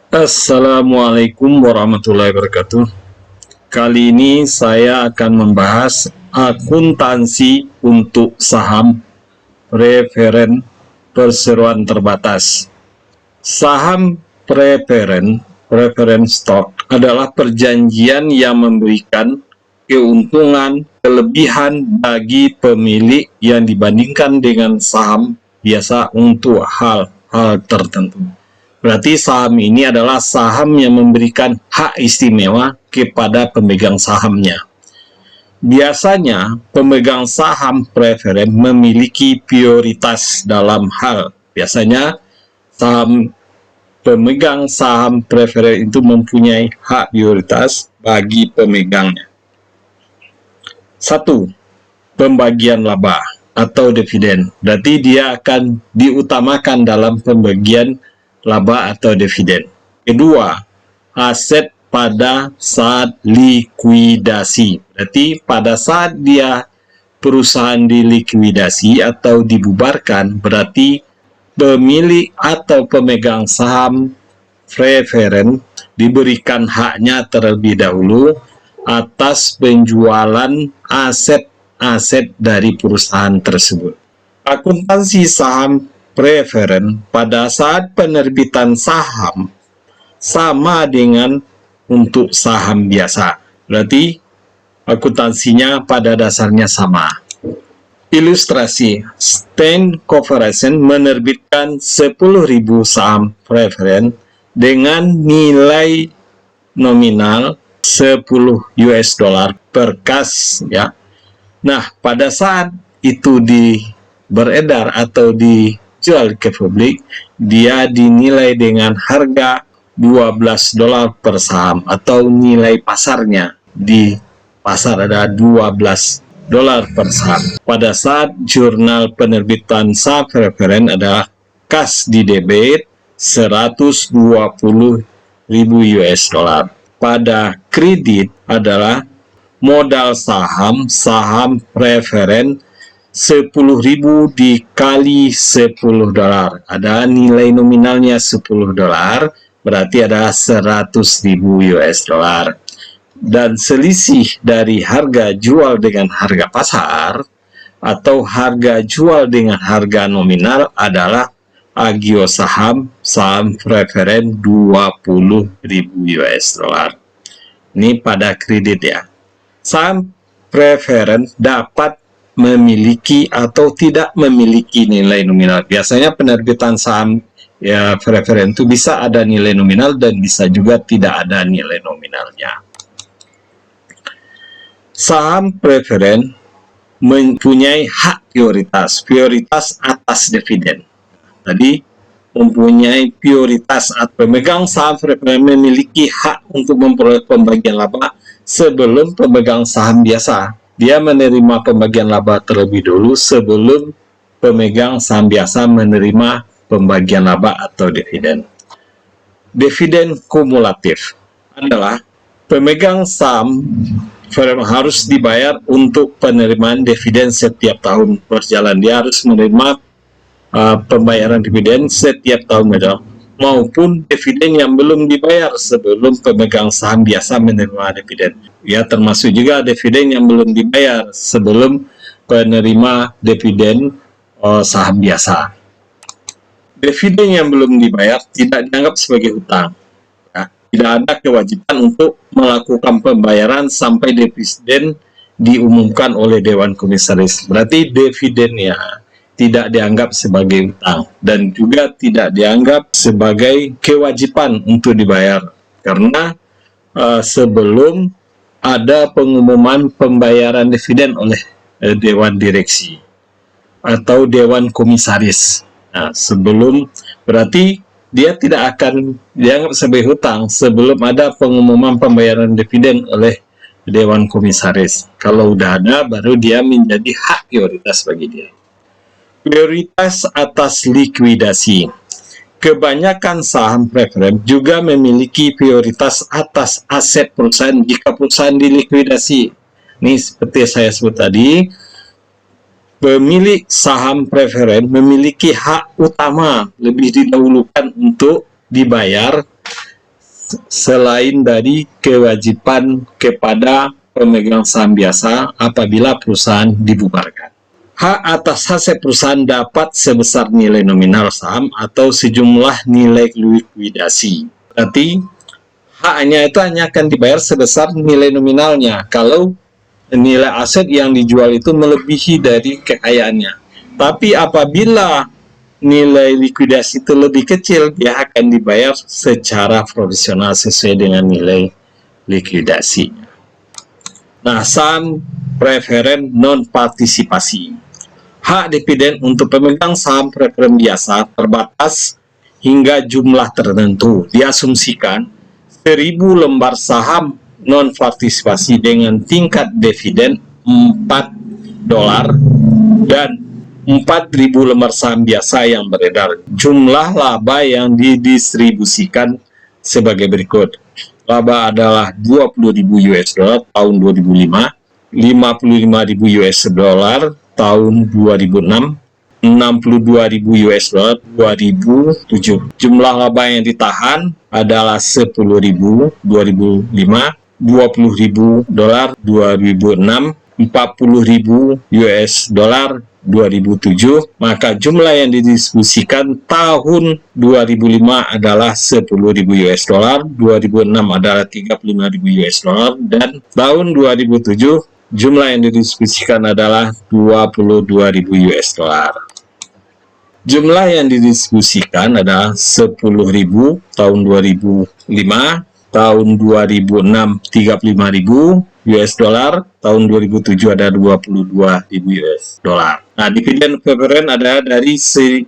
Assalamualaikum warahmatullahi wabarakatuh. Kali ini saya akan membahas akuntansi untuk saham preferen perseroan terbatas. Saham preferen stock adalah perjanjian yang memberikan keuntungan kelebihan bagi pemilik yang dibandingkan dengan saham biasa untuk hal-hal tertentu. Berarti saham ini adalah saham yang memberikan hak istimewa kepada pemegang sahamnya. Biasanya, pemegang saham preferen memiliki prioritas dalam hal. Biasanya, pemegang saham preferen itu mempunyai hak prioritas bagi pemegangnya. 1. Pembagian laba atau dividen. Berarti dia akan diutamakan dalam pembagian laba atau dividen. Kedua, aset pada saat likuidasi. Berarti pada saat perusahaan dilikuidasi atau dibubarkan, berarti pemilik atau pemegang saham preferen diberikan haknya terlebih dahulu atas penjualan aset-aset dari perusahaan tersebut. Akuntansi saham preferen pada saat penerbitan saham sama dengan untuk saham biasa. Berarti akuntansinya pada dasarnya sama. Ilustrasi, Stan Corporation menerbitkan 10.000 saham preferen dengan nilai nominal 10 US dollar per kas, ya. Nah, pada saat itu beredar atau dijual ke publik, dia dinilai dengan harga 12 dolar per saham atau nilai pasarnya di pasar ada 12 dolar per saham. Pada saat jurnal penerbitan saham preferen adalah kas di debit 120.000 US dollar. Pada kredit adalah modal saham preferen 10.000 dikali 10 dolar. Ada nilai nominalnya 10 dolar, berarti ada 100.000 US dollar. Dan selisih dari harga jual dengan harga pasar atau harga jual dengan harga nominal adalah agio saham preferen 20.000 US dollar. Ini pada kredit, ya. Saham preferen dapat memiliki atau tidak memiliki nilai nominal. Biasanya penerbitan saham preferen itu bisa ada nilai nominal dan bisa juga tidak ada nilai nominalnya. Saham preferen mempunyai hak prioritas atas dividen. Tadi mempunyai prioritas atau pemegang saham preferen memiliki hak untuk memperoleh pembagian laba sebelum pemegang saham biasa. Dia menerima pembagian laba terlebih dahulu sebelum pemegang saham biasa menerima pembagian laba atau dividen. Dividen kumulatif adalah pemegang saham harus dibayar untuk penerimaan dividen setiap tahun berjalan. Dia harus menerima pembayaran dividen setiap tahun maupun dividen yang belum dibayar sebelum pemegang saham biasa menerima dividen. Ya, termasuk juga dividen yang belum dibayar sebelum penerima dividen saham biasa. Dividen yang belum dibayar tidak dianggap sebagai hutang. Ya, tidak ada kewajiban untuk melakukan pembayaran sampai dividen diumumkan oleh Dewan Komisaris. Berarti dividennya tidak dianggap sebagai hutang dan juga tidak dianggap sebagai kewajiban untuk dibayar karena sebelum ada pengumuman pembayaran dividen oleh Dewan Direksi atau Dewan Komisaris. Nah, sebelum, berarti dia tidak akan dianggap sebagai hutang sebelum ada pengumuman pembayaran dividen oleh Dewan Komisaris. Kalau udah ada, baru dia menjadi hak prioritas bagi dia. Prioritas atas likuidasi. Kebanyakan saham preferen juga memiliki prioritas atas aset perusahaan jika perusahaan dilikuidasi. Ini seperti saya sebut tadi, pemilik saham preferen memiliki hak utama lebih didahulukan untuk dibayar selain dari kewajiban kepada pemegang saham biasa apabila perusahaan dibubarkan. Hak atas aset perusahaan dapat sebesar nilai nominal saham atau sejumlah nilai likuidasi. Berarti haknya itu hanya akan dibayar sebesar nilai nominalnya kalau nilai aset yang dijual itu melebihi dari kekayaannya. Tapi apabila nilai likuidasi itu lebih kecil, dia akan dibayar secara proporsional sesuai dengan nilai likuidasi. Nah, saham preferen non partisipasi. Hak dividen untuk pemegang saham preferen biasa terbatas hingga jumlah tertentu. Diasumsikan 1000 lembar saham non partisipasi dengan tingkat dividen $4 dan 4.000 lembar saham biasa yang beredar. Jumlah laba yang didistribusikan sebagai berikut. Laba adalah 20.000 US dollar tahun 2005, 55.000 US dollar tahun 2006, 62.000 US dollar 2007. Jumlah laba yang ditahan adalah 10.000 2005, 20.000 dolar 2006, 40.000 US dollar 2007. Maka jumlah yang didistribusikan tahun 2005 adalah 10.000 US dollar, 2006 adalah 35.000 US dollar, dan tahun 2007 jumlah yang didistribusikan adalah 22.000 US dollar. Jumlah yang didistribusikan adalah 10.000 tahun 2005, tahun 2006 35.000 US dollar, tahun 2007 ada 22.000 US dollar. Nah, dividen preferen ada dari 1.000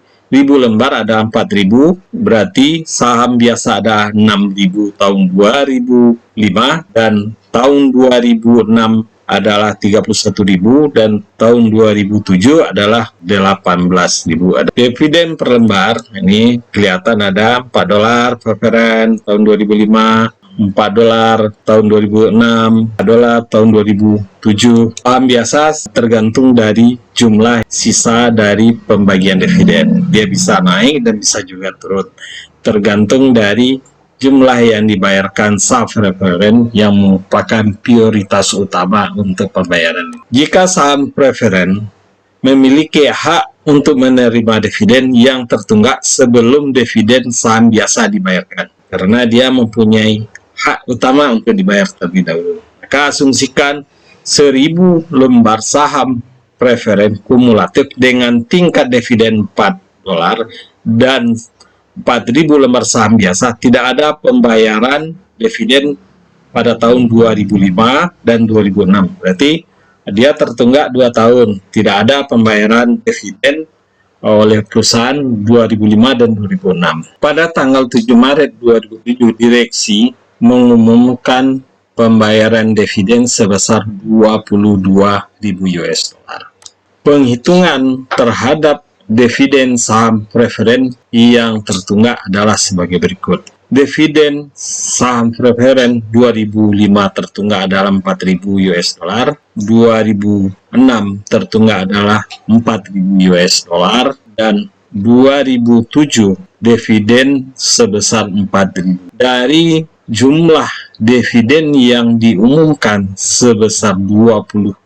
lembar ada 4.000, berarti saham biasa ada 6.000 tahun 2005, dan tahun 2006 adalah 31.000, dan tahun 2007 adalah 18.000. Ada dividen per lembar, ini kelihatan ada $4 preferen tahun 2005, $4 tahun 2006, $4 tahun 2007. Saham biasa tergantung dari jumlah sisa dari pembagian dividen. Dia bisa naik dan bisa juga turun, tergantung dari jumlah yang dibayarkan saham preferen yang merupakan prioritas utama untuk pembayaran. Jika saham preferen memiliki hak untuk menerima dividen yang tertunggak sebelum dividen saham biasa dibayarkan, karena dia mempunyai hak utama untuk dibayar terlebih dahulu. Maka asumsikan 1.000 lembar saham preferen kumulatif dengan tingkat dividen $4 dan 4.000 lembar saham biasa, tidak ada pembayaran dividen pada tahun 2005 dan 2006. Berarti dia tertunggak 2 tahun, tidak ada pembayaran dividen oleh perusahaan 2005 dan 2006. Pada tanggal 7 Maret 2007, direksi mengumumkan pembayaran dividen sebesar 22.000 US dollar. Penghitungan terhadap dividen saham preferen yang tertunggak adalah sebagai berikut. Dividen saham preferen 2005 tertunggak adalah 4.000 US dollar, 2006 tertunggak adalah 4.000 US dollar, dan 2007 dividen sebesar 4.000. Dari jumlah dividen yang diumumkan sebesar 22.000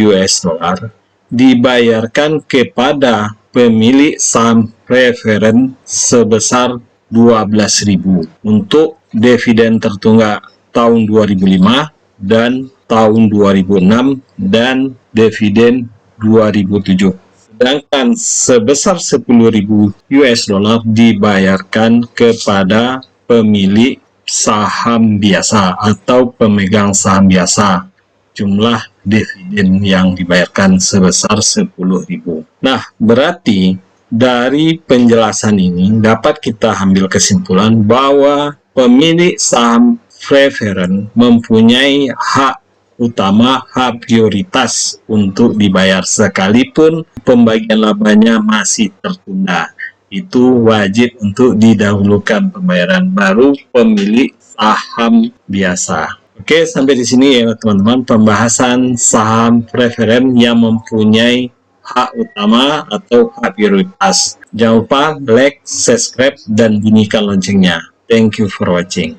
US dollar dibayarkan kepada pemilik saham preferen sebesar 12.000 untuk dividen tertunggak tahun 2005 dan tahun 2006 dan dividen 2007. Sedangkan sebesar 10.000 US dollar dibayarkan kepada pemilik saham biasa atau pemegang saham biasa. Jumlah dividen yang dibayarkan sebesar 10.000. Nah, berarti dari penjelasan ini dapat kita ambil kesimpulan bahwa pemilik saham preferen mempunyai hak utama, hak prioritas untuk dibayar sekalipun pembagian labanya masih tertunda. Itu wajib untuk didahulukan pembayaran, baru pemilik saham biasa. Oke, sampai di sini ya teman-teman pembahasan saham preferen yang mempunyai hak utama atau hak prioritas. Jangan lupa like, subscribe, dan bunyikan loncengnya. Thank you for watching.